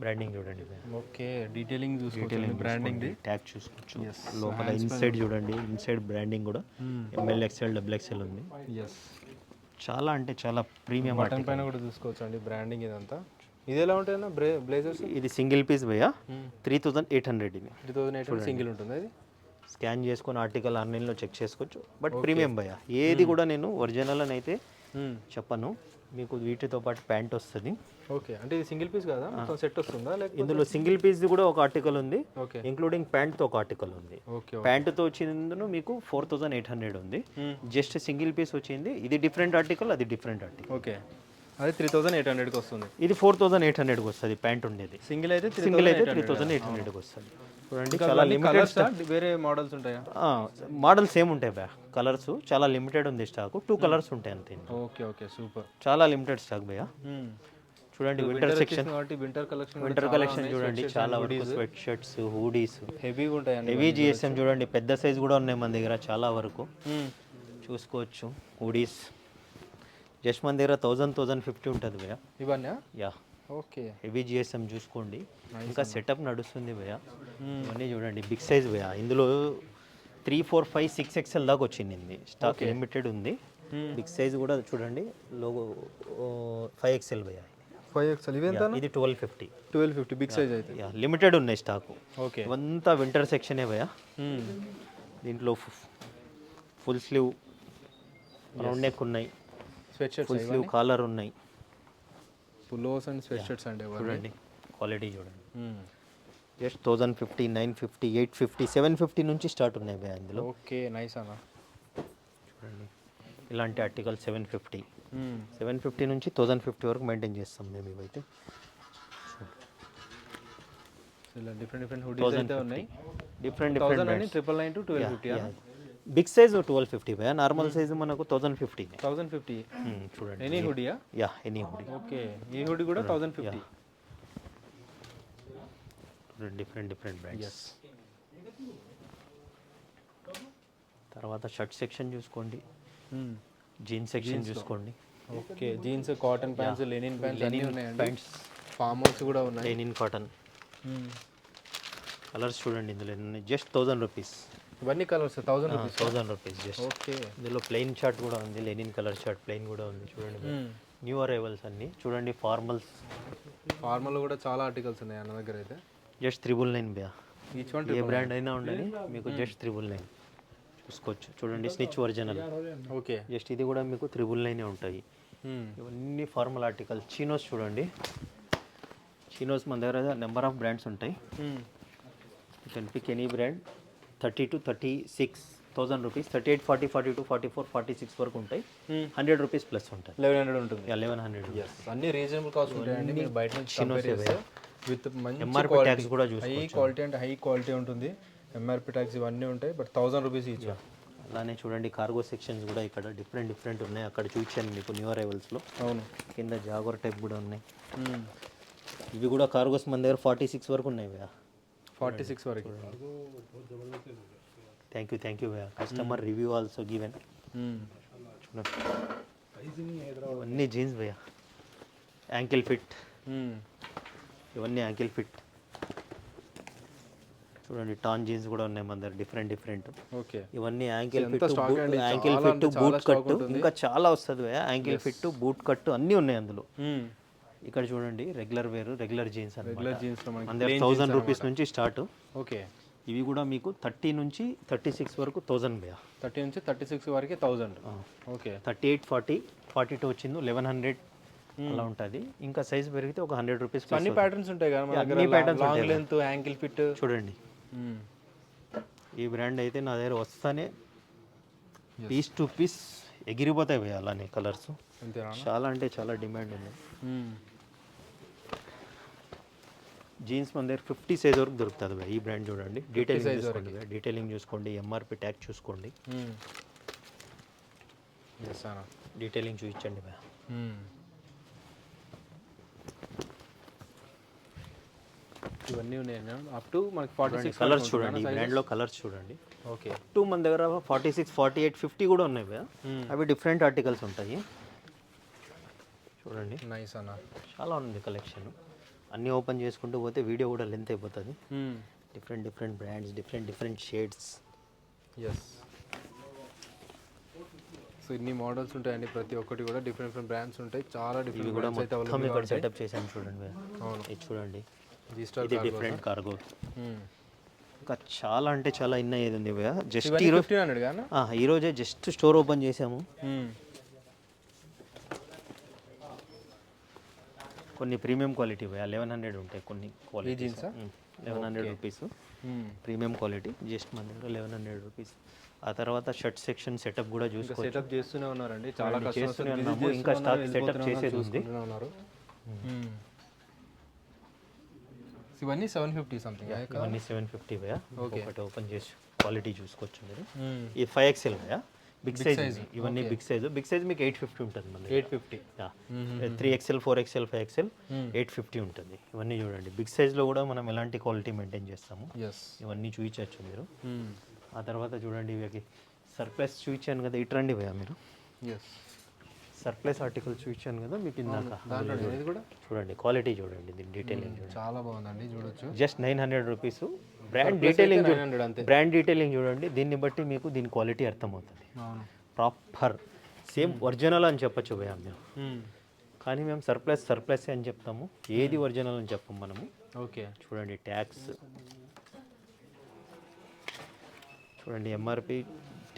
బ్రాండింగ్ చూడండి. ఓకే. డీటెయిలింగ్ చూసుకోవచ్చు, బ్రాండింగ్ ట్యాగ్ చూసుకోవచ్చు. లోపల ఇన్సైడ్ చూడండి, ఇన్సైడ్ బ్రాండింగ్ కూడా ML, XL, XXL ఉంది. ఎస్. చాలా అంటే చాలా ప్రీమియం. బటన్ పైన కూడా చూసుకోవచ్చు అండి బ్రాండింగ్ ఇదంతా. ఇది ఎలా ఉంటాయన్నా బ్లేజర్స్? ఇది సింగిల్ పీస్ భయ్యా, 3800. ఇది 3800 సింగిల్ ఉంటుంది. అది స్కాన్ చేసుకొని ఆర్టికల్ ఆన్లైన్లో చెక్ చేసుకోవచ్చు. బట్ ప్రీమియం భయ్యా. ఏది కూడా నేను ఒరిజినల్ అని అయితే చెప్పను మీకు. వీటితో పాటు ప్యాంట్ వస్తుంది. ఓకే. అంటే ఇది సింగిల్ పీస్ కదా, మొత్తం సెట్ వస్తుందా? ఇందులో సింగిల్ పీస్ కూడా ఒక ఆర్టికల్ ఉంది, ఇంక్లూడింగ్ ప్యాంట్తో ఒక ఆర్టికల్ ఉంది. ప్యాంట్తో వచ్చింది మీకు 4800 ఉంది. జస్ట్ సింగిల్ పీస్ వచ్చింది. ఇది డిఫరెంట్ ఆర్టికల్, అది డిఫరెంట్ ఆర్టికల్. ఓకే. అది 3800కి వస్తుంది. ఇది 4800కి వస్తుంది ప్యాంట్ ఉండేది. సింగిల్ అయితే 3800కి వస్తుంది. చూడండి చాలా లిమిటెడ్. వేరే మోడల్స్ ఉంటాయా? మోడల్స్ ఏమి ఉంటాయి భయ్యా, కలర్స్ చాలా లిమిటెడ్ ఉంది స్టాక్. 2 కలర్స్ ఉంటాయి అంతే. ఓకే. Okay, super. చాలా లిమిటెడ్ స్టాక్ భయ్యా. చూడండి వింటర్ సెక్షన్, వింటర్ కలెక్షన్ చూడండి. చాలా వరకు స్వెట్ షర్ట్స్, హూడీస్ హెవీగా ఉంటాయి. హెవీ GSM చూడండి, పెద్ద సైజ్ కూడా ఉన్నాయి మన దగ్గర చాలా వరకు చూసుకోవచ్చు. హూడీస్ జస్ట్ మన దగ్గర 1000-1050 ఉంటుంది భయ్యా ఇవన్నీ. యా. ఓకే. హెవీ GSM చూసుకోండి. ఇంకా సెటప్ నడుస్తుంది భయ్యా. ఇవన్నీ చూడండి బిగ్ సైజ్ భయ్యా. ఇందులో 3, 4, 5, 6 XL దాకా వచ్చింది. స్టాక్ లిమిటెడ్ ఉంది. బిగ్ సైజ్ కూడా చూడండి, లోగో 5 XL భయ్యా. 5 XL. ఇది 1250 బిగ్ సైజ్ అయితే. లిమిటెడ్ ఉన్నాయి స్టాక్. ఓకే. ఇవంతా వింటర్ సెక్షనే భయ్యా. దీంట్లో ఫుల్ స్లీవ్, రౌండ్ నెక్ ఉన్నాయి. So sweat shirts full sleeve collar ఉన్నాయి. పులోస్ అండ్ స్వెట్ షర్ట్స్ అండి చూడండి క్వాలిటీ చూడండి. జస్ట్ 1050, 950, 850, 750 నుంచి స్టార్ట్ ఉన్నాయి భయ్యా ఇందులో. ఓకే నైస్ అన్న. చూడండి ఇలాంటి ఆర్టికల్ 750 నుంచి 1050 వరకు మెయింటైన్ చేస్తాం మేము ఇవైతే. ఇలా డిఫరెంట్ హుడీస్ అయితే ఉన్నాయి. Different 999 to 1250. బిగ్ సైజ్ 1250 భయ్యా, నార్మల్ సైజ్ మనకు 1050. 1050 చూడండి ఎనీ హుడియా? Yeah any hoodie. ఓకే ఈ హుడీ కూడా 1050. Different brands. తర్వాత షర్ట్ సెక్షన్ చూసుకోండి, జీన్స్ సెక్షన్ చూసుకోండి. Okay jeans, cotton pants, linen pants అన్నీ ఉన్నాయండి. ప్యాంట్స్, ఫార్మ్ హౌస్ కూడా ఉన్నాయి. Linen cotton. కలర్స్ చూడండి ఇందులో జస్ట్ 1000 రూపీస్. ఇవన్నీ కలర్స్ 1000 రూపీస్ జస్ట్. ఓకే ఇందులో ప్లెయిన్ షర్ట్ కూడా ఉంది, లెనిన్ కలర్ షర్ట్ ప్లెయిన్ కూడా ఉంది. చూడండి న్యూ అరైవల్స్ అన్ని. చూడండి ఫార్మల్ కూడా చాలా ఆర్టికల్స్ ఉన్నాయి అన్న దగ్గర అయితే. జస్ట్ 999 భయ్యా. ఈచ్ వన్ ఏ బ్రాండ్ అయినా ఉండని మీకు జస్ట్ 999 చూసుకోవచ్చు. చూడండి స్నిచ్ ఒరిజినల్. ఓకే జస్ట్ ఇది కూడా మీకు 999 ఉంటాయి. ఇవన్నీ ఫార్మల్ ఆర్టికల్. చీనోస్ చూడండి, చీనోస్ మన దగ్గర నెంబర్ ఆఫ్ బ్రాండ్స్ ఉంటాయి. You can pick any brand. 30 to 36,000 rupees, 38, 40, 42, 44, 46 వరకు ఉంటాయి. 100 రూపీస్ ప్లస్ ఉంటాయి. 1100 ఉంటుంది. 1100. అన్ని రీజనబుల్ కాస్ట్ ఉంటాయండి. మీరు బయట నుంచి కంపేర్ చేస్తే విత్ మంచి ఎంఆర్పి ట్యాక్స్ కూడా హై క్వాలిటీ అంటే హై క్వాలిటీ ఉంటుంది. ఎంఆర్పి ట్యాక్స్ ఇవన్నీ ఉంటాయి. But 1000 rupees each. అలానే చూడండి కార్గో సెక్షన్స్ కూడా ఇక్కడ డిఫరెంట్ ఉన్నాయి. అక్కడ చూపించాను మీకు న్యూ అరైవల్స్లో. అవును కింద జాగోర్ టైప్ కూడా ఉన్నాయి. ఇవి కూడా కార్గోస్ మన దగ్గర 46 వరకు ఉన్నాయి భయ్యా. 46 వరకు. థ్యాంక్ యూ భయ్యా. Customer review also given. చూడండి ఇవన్నీ జీన్స్ భయ్యా, యాంకిల్ ఫిట్. ఇవన్నీ యాంకిల్ ఫిట్. చూడండి టాన్ జీన్స్ కూడా ఉన్నాయి మన దగ్గర డిఫరెంట్. ఓకే ఇవన్నీ యాంకిల్ ఫిట్, బూట్ కట్, ఇంకా చాలా వస్తుంది భయ్యా. యాంకిల్ ఫిట్, బూట్ కట్ అన్నీ ఉన్నాయి అందులో. ఇక్కడ చూడండి regular wear, regular jeans regular jeans లో మన దగ్గర 1000 రూపీస్ నుంచి స్టార్ట్. ఓకే ఇవి కూడా మీకు 30 నుంచి 36 వరకు 1000 భయ్యా. 30 నుంచి 36 వరకు 1000. ఓకే 38, 40, 42 వచ్చింది 1100 అలా ఉంటుంది. ఇంకా సైజ్ పెరిగితే ఒక 100 రూపీస్. అన్ని ప్యాటర్న్స్ ఉంటాయి కదా మన దగ్గర. Long length, ankle fit. చూడండి ఈ బ్రాండ్ అయితే నా దగ్గర వస్తానే పీస్ టు పీస్ ఎగిరిపోతాయి భయ్యా. అలానే కలర్స్ చాలా అంటే చాలా డిమాండ్ ఉంది. జీన్స్ మన దగ్గర 50 సైజ్ వరకు దొరుకుతుంది భయ్యా. ఈ బ్రాండ్ చూడండి, డీటెయిలింగ్ చూసుకోండి, ఎంఆర్పి ట్యాగ్ చూసుకోండి. డీటెయిలింగ్ చూపించండి భయ్యా. ఇవన్నీ ఉన్నాయి అప్ టు మనకి 46 కలర్స్ చూడండి. ఈ బ్రాండ్లో కలర్స్ చూడండి. ఓకే టూ మన దగ్గర 46, 48, 50 కూడా ఉన్నాయి భయ్యా. అవి డిఫరెంట్ ఆర్టికల్స్ ఉంటాయి. చూడండి నైస్ అన్న, చాలా ఉంది కలెక్షన్. అన్నీ ఓపెన్ చేసుకుంటూ పోతే వీడియో కూడా లెంత్ అయిపోతుంది. Different brands, different shades. Yes so ఇన్ని మోడల్స్ ఉంటాయండి. ప్రతి ఒక్కటి కూడా డిఫరెంట్ బ్రాండ్స్ ఉంటాయి. చాలా డిఫరెంట్ కూడా బ్రాండ్స్ అయితే మొత్తం ఇక్కడ సెటప్ చేశాను చూడండి భయ్యా. అవును ఇది చూడండి, ఇది డిఫరెంట్ కార్గో. ఇంకా చాలా అంటే చాలా ఇన్న ఏది ఉంది భయ్యా. జస్ట్ 1500 గానా? ఈరోజే జస్ట్ స్టోర్ ఓపెన్ చేసాము. కొన్ని ప్రీమియం క్వాలిటీ భయ్యా 1100 ఉంటాయి. కొన్ని quality 1100 rupees premium quality. Just మన దగ్గర 1100 రూపీస్. ఆ తర్వాత షర్ట్ సెక్షన్ సెటప్ కూడా చూసుకోవచ్చు. సెటప్ చేస్తూనే ఉన్నారండి. చాలా చేస్తూనే ఉన్నాము. ఇంకా స్టాక్ సెటప్ చేసేది ఉంది. ఇవన్నీ 750 సంథింగ్. ఇవన్నీ 750 భయ్యా. ఒకటి ఓపెన్ చేసి క్వాలిటీ చూసుకోవచ్చు మీరు. ఈ 5XL భయ్యా, బిగ్ సైజ్. ఇవన్నీ బిగ్ సైజ్ మీకు 850 ఉంటుంది. మన 850. 3XL, 4XL, 5XL 850 ఉంటుంది. ఇవన్నీ చూడండి బిగ్ సైజ్లో కూడా మనం ఎలాంటి క్వాలిటీ మెయింటైన్ చేస్తాము. ఇవన్నీ చూపించవచ్చు మీరు. ఆ తర్వాత చూడండి ఇవి సర్ప్లస్ చూపించాను కదా, ఇటు రండి భయ్యా మీరు. సర్ప్లస్ ఆర్టికల్ చూపించాను కదా మీకు ఇందాక. చూడండి క్వాలిటీ చూడండి, దీని డీటెయిలింగ్ చూడండి, చాలా బాగుందండి. చూడొచ్చు. Just 900 rupees. బ్రాండ్ డీటెయిలింగ్ చూడండి. దీన్ని బట్టి మీకు దీని క్వాలిటీ అర్థమవుతుంది. ప్రాపర్ సేమ్ ఒరిజినల్ అని చెప్పచ్చు భయ్యా మేము. కానీ మేము సర్ప్లస్ అని చెప్తాము. ఏది ఒరిజినల్ అని చెప్పం మనము. ఓకే చూడండి ట్యాక్స్ చూడండి, ఎంఆర్పి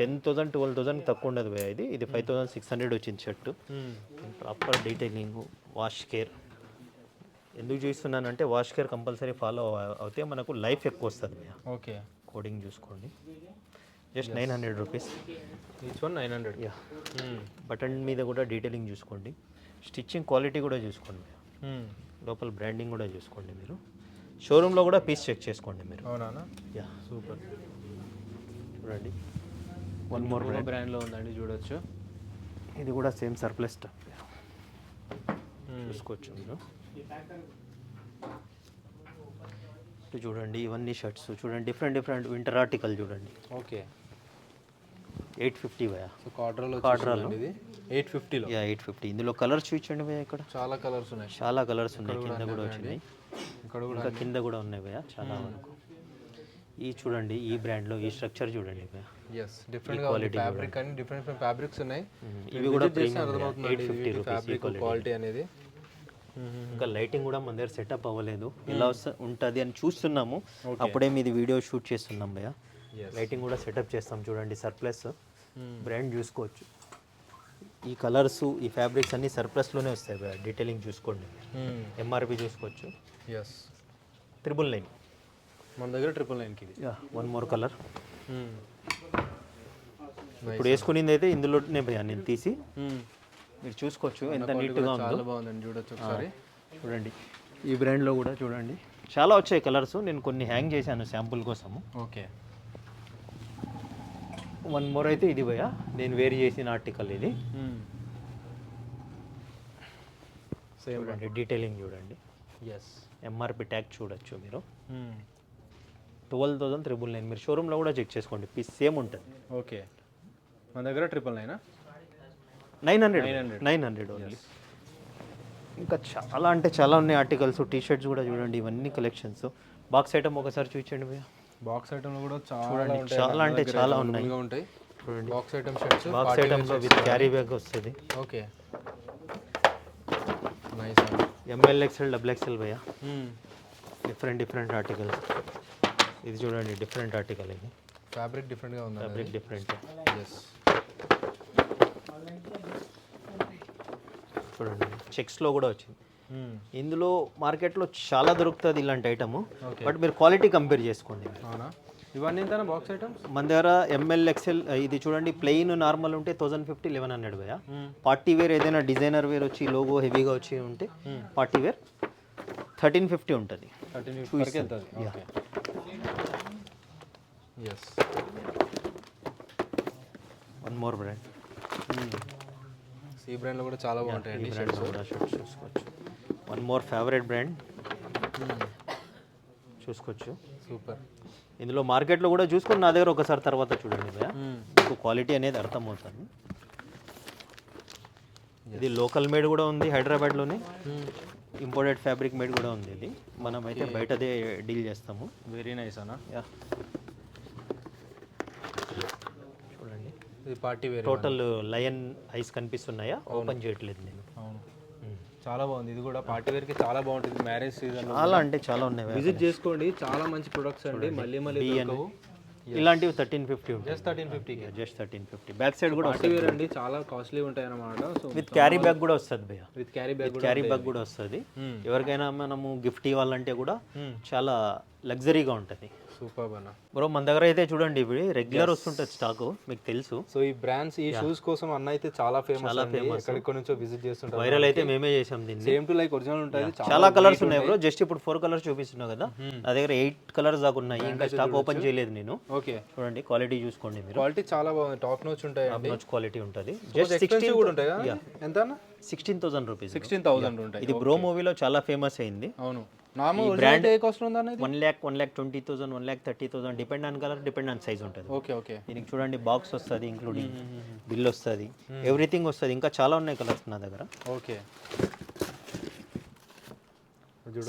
10,000 12,000 తక్కువ ఉండదు భయ్యా. ఇది 5,600 వచ్చింది shirt. Proper detailing, wash care. ఎందుకు చూస్తున్నానంటే వాష్ కేర్ కంపల్సరీ ఫాలో అవుతే మనకు లైఫ్ ఎక్కువ వస్తుంది భయ్యా. ఓకే. కోడింగ్ చూసుకోండి. Just 900 rupees. Each one 900. Yeah. Button మీద కూడా డీటెయిలింగ్ చూసుకోండి. స్టిచ్చింగ్ క్వాలిటీ కూడా చూసుకోండి. లోపల బ్రాండింగ్ కూడా చూసుకోండి మీరు. షోరూంలో కూడా పీస్ చెక్ చేసుకోండి మీరు. అవునా? యా. సూపర్. చూడండి, వన్ మోర్ బ్రాండ్లో ఉందండి, చూడొచ్చు. ఇది కూడా సేమ్ సర్ప్లస్ స్టఫ్ చూసుకోవచ్చు మీరు. ఇటు చూడండి, ఇవన్నీ షర్ట్స్ చూడండి, డిఫరెంట్ వింటర్ ఆర్టికల్ చూడండి. ఓకే. 850 భయ్యా. సో కాడ్రాలో ఇది 850లో. యా 850. ఇందులో కలర్స్ చూపించండి భయ్యా. ఇక్కడ చాలా కలర్స్ ఉన్నాయి. చాలా కలర్స్ ఉన్నాయి. కింద కూడా వచ్చినాయి, ఇక్కడ కూడా ఇంకా కింద కూడా ఉన్నాయి భయ్యా చాలా వరకు. ఈ చూడండి, ఈ బ్రాండ్లో ఈ స్ట్రక్చర్ చూడండి భయ్యా. ఎస్, డిఫరెంట్ క్వాలిటీ ఫ్యాబ్రిక్ అని డిఫరెంట్ ఫ్యాబ్రిక్స్ ఉన్నాయి. ఇవి కూడా అర్థమవుతుంది 850 ఫ్యాబ్రిక్ క్వాలిటీ అనేది. ఇంకా లైటింగ్ కూడా మన దగ్గర సెటప్ అవ్వలేదు, ఎలా ఉంటుంది అని చూస్తున్నాము. అప్పుడే మీది వీడియో షూట్ చేస్తున్నాం భయ్యా. లైటింగ్ కూడా సెటప్ చేస్తాం. చూడండి, సర్ప్లస్ బ్రాండ్ చూసుకోవచ్చు. ఈ కలర్స్, ఈ ఫ్యాబ్రిక్స్ అన్ని సర్ప్లస్లోనే వస్తాయి భయ్యా. డీటెయిలింగ్ చూసుకోండి, ఎంఆర్పి చూసుకోవచ్చు. ఎస్, 999 మన దగ్గర 999కి. యా. One more colour. ఇప్పుడు వేసుకునేది అయితే ఇందులోనే భయ్యా, నేను తీసి మీరు చూసుకోవచ్చు ఎంత నీట్గా ఉందో. చాలా బాగుందండి, చూడొచ్చు ఒకసారి. చూడండి, ఈ బ్రాండ్లో కూడా చూడండి చాలా వచ్చాయి కలర్స్. నేను కొన్ని హ్యాంగ్ చేశాను శాంపుల్ కోసము. ఓకే. వన్ మోర్ అయితే ఇది భయ్యా, నేను వేరు చేసిన ఆర్టికల్ ఇది. సేమ్ చూడండి, డీటెయిలింగ్ చూడండి. ఎస్, ఎంఆర్పి ట్యాగ్ చూడొచ్చు మీరు. 12,999. మీరు షోరూంలో కూడా చెక్ చేసుకోండి, పీస్ సేమ్ ఉంటుంది. ఓకే. మన దగ్గర 999. 900 ఓన్లీ. ఇంకా చాలా అంటే చాలా ఉన్నాయి ఆర్టికల్స్. టీ షర్ట్స్ కూడా చూడండి, ఇవన్నీ కలెక్షన్స్. బాక్స్ ఐటమ్ ఒకసారి చూపించండి భయ్యా. బాక్స్ ఐటమ్లో కూడా చూడండి, చాలా అంటే చాలా ఉన్నాయి. చూడండి, బాక్స్ ఐటమ్ షర్ట్స్. బాక్స్ ఐటమ్లో విత్ క్యారీ బ్యాగ్ వస్తుంది. Okay, nice. M L XL double XL భయ్యా. Different articles. ఇది చూడండి, డిఫరెంట్ ఆర్టికల్. ఇది ఫ్యాబ్రిక్ డిఫరెంట్గా ఉంది. Fabric different. ఎస్, చూడండి, చెక్స్లో కూడా వచ్చింది. ఇందులో మార్కెట్లో చాలా దొరుకుతుంది ఇలాంటి ఐటమ్, బట్ మీరు క్వాలిటీ కంపేర్ చేసుకోండి. అవునా? ఇవన్నీ ఎంత బాక్స్ ఐటమ్స్? మన దగ్గర ఎంఎల్ ఎక్స్ఎల్ ఇది చూడండి, ప్లెయిన్ నార్మల్ ఉంటే 1050 1100 భయ్యా. పార్టీ వేర్ ఏదైనా డిజైనర్ వేర్ వచ్చి లోగో హెవీగా వచ్చి ఉంటే పార్టీ వేర్ 1350 ఉంటుంది. 1350 వెళ్తుంది. Okay. Yes, one more brand. ఈ బ్రాండ్లో కూడా చాలా బాగుంటాయండి షర్ట్స్. షర్ట్స్ చూసుకోవచ్చు. వన్ మోర్ ఫేవరెట్ బ్రాండ్ చూసుకోవచ్చు. సూపర్. ఇందులో మార్కెట్లో కూడా చూసుకొని నా దగ్గర ఒకసారి తర్వాత చూడండి భయ్యా, మీకు క్వాలిటీ అనేది అర్థమవుతుంది. ఇది లోకల్ మేడ్ కూడా ఉంది హైదరాబాద్లోనే, ఇంపోర్టెడ్ ఫ్యాబ్రిక్ మేడ్ కూడా ఉంది. ఇది మనం అయితే బయటదే డీల్ చేస్తాము. వెరీ నైస్ అన్న. యా. చూడండి, ఇది party wear. Total lion eyes కనిపిస్తున్నాయా? ఓపెన్ చేయట్లేదు నేను. అవును, చాలా బాగుంది. ఇది కూడా పార్టీ వేర్కి చాలా బాగుంటుంది. మ్యారేజ్ సీజన్ చాలా అంటే చాలా ఉన్నాయి. విజిట్ చేసుకోండి, చాలా మంచి ప్రొడక్ట్స్ అండి. మళ్ళీ దొరకవు. ఇలాంటివి 1350 ఉంటుంది. జస్ట్ 1350. జస్ట్ 1350. బ్యాక్ సైడ్ కూడా పార్టీ వేర్ అండి, చాలా కాస్ట్లీ ఉంటాయి అన్నమాట. సో విత్ క్యారీ బ్యాగ్ కూడా వస్తుంది భయ్యా. విత్ క్యారీ బ్యాగ్ కూడా వస్తుంది. ఎవరికైనా మనము గిఫ్ట్ ఇవ్వాలంటే కూడా చాలా లగ్జరీగా ఉంటుంది. సూపర్ అన్న. బ్రో మన దగ్గర అయితే చూడండి, ఇవి రెగ్యులర్ వస్తుంటుంది స్టాక్, మీకు తెలుసు. సో ఈ బ్రాండ్స్, ఈ షూస్ కోసం అన్న అయితే చాలా ఫేమస్. ఎక్కడికి నుంచో విజిట్ చేస్తుంటారు. వైరల్ అయితే మేమే చేసాం దీన్ని. సేమ్ టు లైక్ ఒరిజినల్ ఉంటుంది. చాలా కలర్స్ ఉన్నాయి బ్రో. జస్ట్ ఇప్పుడు 4 కలర్స్ చూపిస్తున్నావు కదా, నా దగ్గర 8 కలర్స్ దాకా ఉన్నాయి. ఇంకా స్టాక్ ఓపెన్ చేయలేదు నేను. ఓకే. చూడండి, క్వాలిటీ చూసుకోండి మీరు. క్వాలిటీ చాలా బాగుంది, టాప్ నోచ్ ఉంటాయి. టాప్ నోచ్ క్వాలిటీ ఉంటుంది. జస్ట్ 16 కూడా ఉంటాయి కదా? ఎంత అన్న? 16,000 రూపీస్. 16,000 ఉంటాయి. ఇది బ్రో మూవీలో చాలా ఫేమస్ అయింది. అవును. నార్మల్ బ్రాండ్ ఏ కాస్ట్ ఉందన్న? 1,20,000 1,30,000 depend on colour, depend on size ఉంటుంది. ఓకే. ఓకే. దీనికి చూడండి, బాక్స్ వస్తుంది, ఇంక్లూడింగ్ బిల్ వస్తుంది, ఎవ్రీథింగ్ వస్తుంది. ఇంకా చాలా ఉన్నాయి కలర్స్ నా దగ్గర. ఓకే.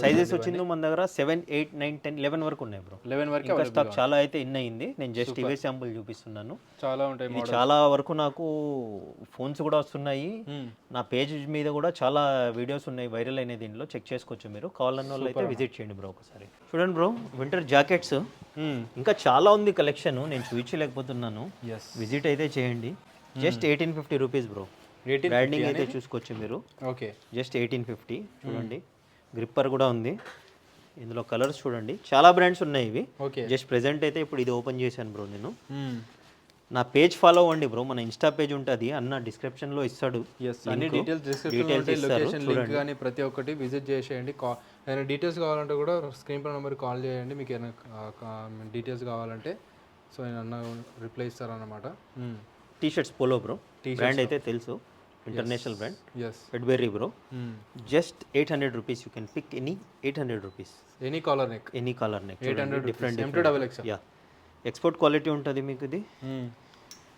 సైజెస్ వచ్చింది మన దగ్గర 7, 8, 9, 10, 11 వరకు ఉన్నాయి బ్రో. 11 వరకు ఇంకా స్టాక్ చాలా అయితే ఇన్ అయింది. నేను జస్ట్ ఇవే శాంపుల్ చూపిస్తున్నాను. చాలా ఉంటాయి. ఇది చాలా వరకు నాకు ఫోన్స్ కూడా వస్తున్నాయి. నా పేజ్ మీద కూడా చాలా వీడియోస్ ఉన్నాయి వైరల్ అయినాయి. దీనిలో చెక్ చేసుకోవచ్చు మీరు. కావాలన్న వాళ్ళు అయితే విజిట్ చేయండి బ్రో ఒకసారి. చూడండి బ్రో, వింటర్ జాకెట్స్ ఇంకా చాలా ఉంది కలెక్షన్, నేను చూపించలేకపోతున్నాను. ఎస్, విజిట్ అయితే చేయండి. Just 1850 rupees bro. బ్రాండింగ్ అయితే చూసుకోవచ్చు మీరు. Okay, just 1850. చూడండి గ్రిప్పర్ కూడా ఉంది. ఇందులో కలర్స్ చూడండి, చాలా బ్రాండ్స్ ఉన్నాయి ఇవి. ఓకే, జస్ట్ ప్రెజెంట్ అయితే ఇప్పుడు ఇది ఓపెన్ చేశాను బ్రో నేను. నా పేజ్ ఫాలో అవ్వండి బ్రో, మన ఇన్స్టా పేజ్ ఉంటుంది అన్న డిస్క్రిప్షన్లో ఇస్తాడు. అన్ని డీటెయిల్స్ డిస్క్రిప్షన్లో ఉంటాయి, లొకేషన్ లింక్ కానీ ప్రతి ఒక్కటి విజిట్ చేసేయండి. ఏమైనా డీటెయిల్స్ కావాలంటే కూడా స్క్రీన్ పై నెంబర్కి కాల్ చేయండి, మీకు ఏమైనా డీటెయిల్స్ కావాలంటే. సో నేను అన్న రిప్లై ఇస్తారన్నమాట. T shirts polo bro, brand అయితే తెలుసు, international brand. Yes, Redberry bro. Just 800 rupees. You can pick any 800 rupees. Any collar neck, any colour neck 800 different M2XX. Yeah, export quality ఉంటుంది మీకు. ఇది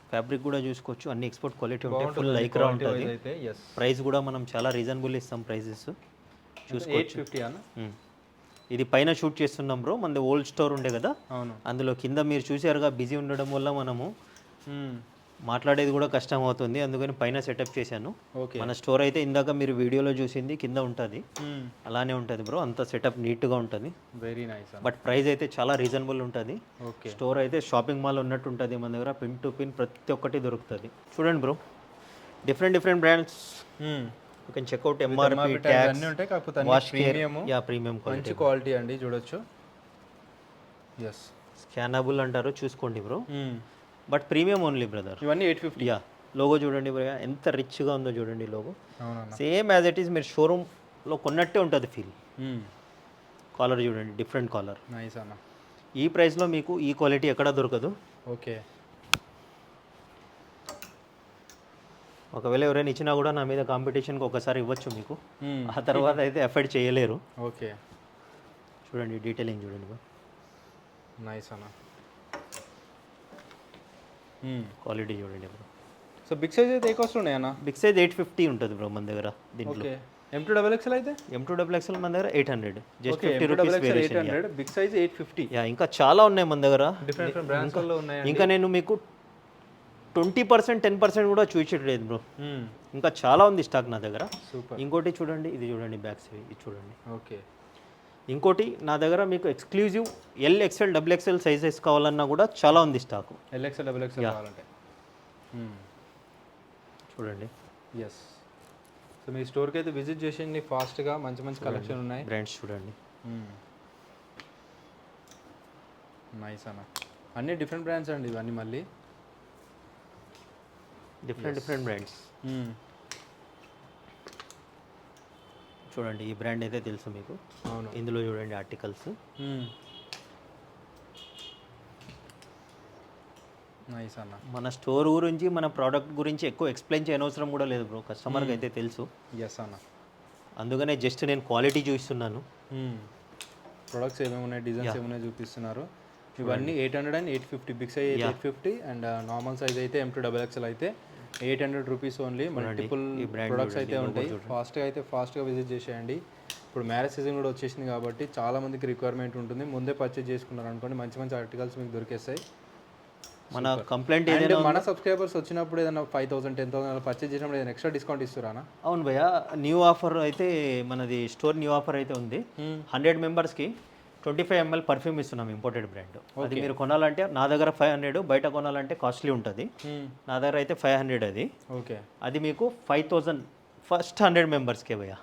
fabric కూడా చూసుకోవచ్చు, అన్ని ఎక్స్పోర్ట్ క్వాలిటీ ఉంటాయి, full lycra ఉంటుంది. ప్రైస్ కూడా మనం చాలా రీజనబుల్ ఇస్తాం ప్రైజెస్, చూసుకోవచ్చు. 850 అన్న. ఇది పైన షూట్ చేస్తున్నాం బ్రో, మనది ఓల్డ్ స్టోర్ ఉండే కదా, అవును. అందులో కింద మీరు చూసారుగా, బిజీ ఉండడం వల్ల మనము మాట్లాడేది కూడా కష్టం అవుతుంది, అందుకని పైన సెటప్ చేశాను. ఓకే, మన స్టోర్ అయితే ఇందాక మీరు వీడియోలో చూసింది కింద ఉంటుంది, అలానే ఉంటుంది బ్రో, అంత సెటప్ నీట్గా ఉంటుంది. Very nice. బట్ ప్రైస్ అయితే చాలా రీజనబుల్ ఉంటుంది. ఓకే, స్టోర్ అయితే షాపింగ్ మాల్ ఉన్నట్టు ఉంటుంది, మన దగ్గర పిన్ టు పిన్ ప్రతి ఒక్కటి దొరుకుతుంది. చూడండి bro, different brands. You can checkout MRP tags అన్నీ ఉంటాయి, కాకపోతే వాష్ ప్రీమియం, యా ప్రీమియం మంచి క్వాలిటీ అండి, చూడొచ్చు. ఎస్, స్కానబుల్ అంటారు, చూసుకోండి bro. But premium only brother. ఇవన్నీ 850. యా, లోగో చూడండి బ్రో, ఎంత రిచ్గా ఉందో చూడండి లోగో. అవునన్నా, సేమ్ యాజ్ ఇట్ ఈస్ మీరు షోరూమ్లో కొన్నట్టే ఉంటుంది ఫీల్. కాలర్ చూడండి, డిఫరెంట్ కాలర్. నైస్ అన్న. ఈ ప్రైస్లో మీకు ఈ క్వాలిటీ ఎక్కడ దొరకదు. ఓకే, ఒకవేళ ఎవరైనా ఇచ్చినా కూడా నా మీద కాంపిటీషన్కి ఒకసారి ఇవ్వచ్చు మీకు, ఆ తర్వాత అయితే ఎఫర్ట్ చేయలేరు. ఓకే, చూడండి డీటెయిలింగ్ చూడండి బ్రో, నైస్ అన్న. క్వాలిటీ చూడండి బ్రో. సో బిగ్ సైజ్ అయితే ఏ కాస్ట్ ఉన్నాయి అన్న? బిగ్ సైజ్ 850 ఉంటుంది బ్రో మన దగ్గర. దీంట్లో ఓకే, M2XXL అయితే M2XXL మన దగ్గర 800, just 50 M2XXL rupees variation. 800, big size 850. Yeah, ఇంకా చాలా ఉన్నాయి మన దగ్గర, డిఫరెంట్ బ్రాండ్స్ లో ఉన్నాయి. ఇంకా నేను మీకు 20% 10% కూడా చూపించట్లేదు బ్రో, ఇంకా చాలా ఉంది స్టాక్ నా దగ్గర. సూపర్. ఇంకోటి చూడండి, ఇది చూడండి బ్యాక్ సైడ్, ఇది చూడండి. ఓకే, ఇంకోటి నా దగ్గర మీకు ఎక్స్క్లూజివ్ LXL XXL సైజెస్ కావాలన్నా కూడా చాలా ఉంది స్టాక్. LXL XXL కావాలంటే చూడండి. ఎస్, సో మీ స్టోర్కి అయితే విజిట్ చేసేయండి ఫాస్ట్గా, మంచి కలెక్షన్ ఉన్నాయి. బ్రాండ్స్ చూడండి, నైస్ అన్న. అన్ని డిఫరెంట్ బ్రాండ్స్ అండి ఇవన్నీ, మళ్ళీ డిఫరెంట్ బ్రాండ్స్. చూడండి, ఈ బ్రాండ్ అయితే తెలుసు మీకు. అవును, ఇందులో చూడండి ఆర్టికల్స్. నైస్ అన్న. మన స్టోర్ గురించి, మన ప్రోడక్ట్ గురించి ఎక్కువ ఎక్స్ప్లెయిన్ చేయనవసరం కూడా లేదు బ్రో, కస్టమర్కి అయితే తెలుసు. ఎస్ అన్న, అందుకనే జస్ట్ నేను క్వాలిటీ చూపిస్తున్నాను. ప్రొడక్ట్స్ ఏమేమి ఉన్నాయి, డిజైన్స్ ఏమున్నాయి చూపిస్తున్నారు. ఇవన్నీ 800 అండ్ 850. బిగ్ సైజ్ అయితే 850 అండ్ నార్మల్ సైజ్ అయితే M2XXL అయితే 800 రూపీస్ ఓన్లీ. మల్టిపుల్ ప్రొడక్ట్స్ అయితే ఉంటాయి. ఫాస్ట్గా విజిట్ చేసేయండి. ఇప్పుడు మ్యారేజ్ సీజన్ కూడా వచ్చేసింది కాబట్టి చాలా మందికి రిక్వైర్మెంట్ ఉంటుంది. ముందే పర్చేజ్ చేసుకున్నారు అనుకోండి, మంచి ఆర్టికల్స్ మీకు దొరికేస్తాయి. మన కంప్లైంట్ ఏదైనా మన సబ్స్క్రైబర్స్ వచ్చినప్పుడు ఏదైనా 5000 10,000 అలా పర్చేజ్ చేసినప్పుడు ఏదైనా ఎక్స్ట్రా డిస్కౌంట్ ఇస్తారా? అవును భయ్య, న్యూ ఆఫర్ అయితే మనది స్టోర్ న్యూ ఆఫర్ అయితే ఉంది. 100 మెంబర్స్కి 25 ml పర్ఫ్యూమ్ ఇస్తున్నాం, ఇంపోర్టెడ్ బ్రాండ్. అది మీరు కొనాలంటే నా దగ్గర 500, బయట కొనాలంటే కాస్ట్లీ ఉంటుంది. నా దగ్గర అయితే 500 అది. ఓకే, అది మీకు 5000 ఫస్ట్ 100 మెంబర్స్కే భయ్య.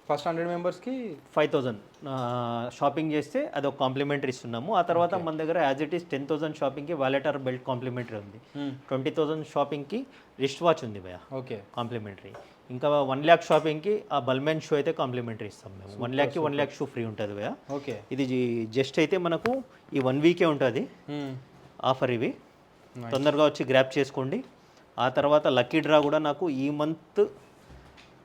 ఫస్ట్ 100 మెంబర్స్కి 5000 షాపింగ్ చేస్తే అది ఒక కాంప్లిమెంటరీ ఇస్తున్నాము. ఆ తర్వాత మన దగ్గర యాజ్ ఇట్ ఈస్ 10,000 షాపింగ్కి వాలెట్ ఆర్ బెల్ట్ కాంప్లిమెంటరీ ఉంది. 20,000 షాపింగ్కి రిస్ట్ వాచ్ ఉంది భయ్య, ఓకే, కాంప్లిమెంటరీ. ఇంకా 1 lakh షాపింగ్కి ఆ బల్మెన్ షూ అయితే కాంప్లిమెంటరీ ఇస్తాం మేము. 1 lakhకి 1 lakh షూ ఫ్రీ ఉంటుంది భయ్య. ఓకే, ఇది జస్ట్ అయితే మనకు ఈ 1 వీకే ఉంటుంది ఆఫర్. ఇవి తొందరగా వచ్చి గ్రాప్ చేసుకోండి. ఆ తర్వాత లక్కీ డ్రా కూడా నాకు ఈ మంత్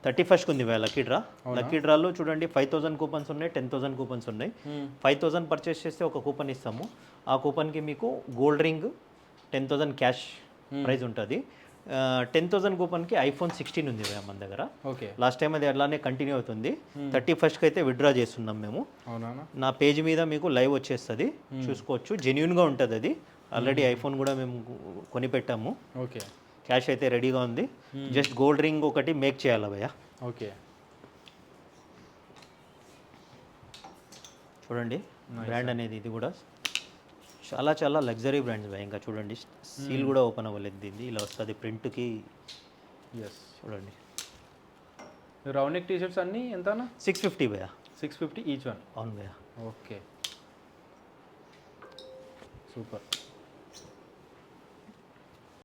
31st ఉంది భయ్య లక్కీ డ్రా. లక్కీ డ్రాలో చూడండి 5000 కూపన్స్ ఉన్నాయి, 10,000 కూపన్స్ ఉన్నాయి. 5000 పర్చేస్ చేస్తే ఒక కూపన్ ఇస్తాము. ఆ కూపన్కి మీకు గోల్డ్ రింగ్ 10,000 క్యాష్ ప్రైజ్ ఉంటుంది. 10,000 కూపన్కి iPhone 16 ఉంది మన దగ్గర. ఓకే, లాస్ట్ టైం అది అలానే కంటిన్యూ అవుతుంది. 31st అయితే విత్డ్రా చేస్తున్నాం మేము. నా పేజ్ మీద మీకు లైవ్ వచ్చేస్తుంది, చూసుకోవచ్చు. జెన్యున్గా ఉంటుంది అది. ఆల్రెడీ ఐఫోన్ కూడా మేము కొనిపెట్టాము. ఓకే, క్యాష్ అయితే రెడీగా ఉంది. జస్ట్ గోల్డ్ రింగ్ ఒకటి మేక్ చేయాలి భయ్య. ఓకే, చూడండి బ్రాండ్ అనేది ఇది కూడా చాలా చాలా లగ్జరీ బ్రాండ్స్ భయ. ఇంకా చూడండి సీల్ కూడా ఓపెన్ అవ్వలేదు దీన్ని, ఇలా వస్తుంది ప్రింట్కి. ఎస్, చూడండి రౌండ్ నెక్ టీషర్ట్స్ అన్నీ ఎంతనా? 650 భయ. 650 ఈచ్ వన్. అవును భయ. Okay, super.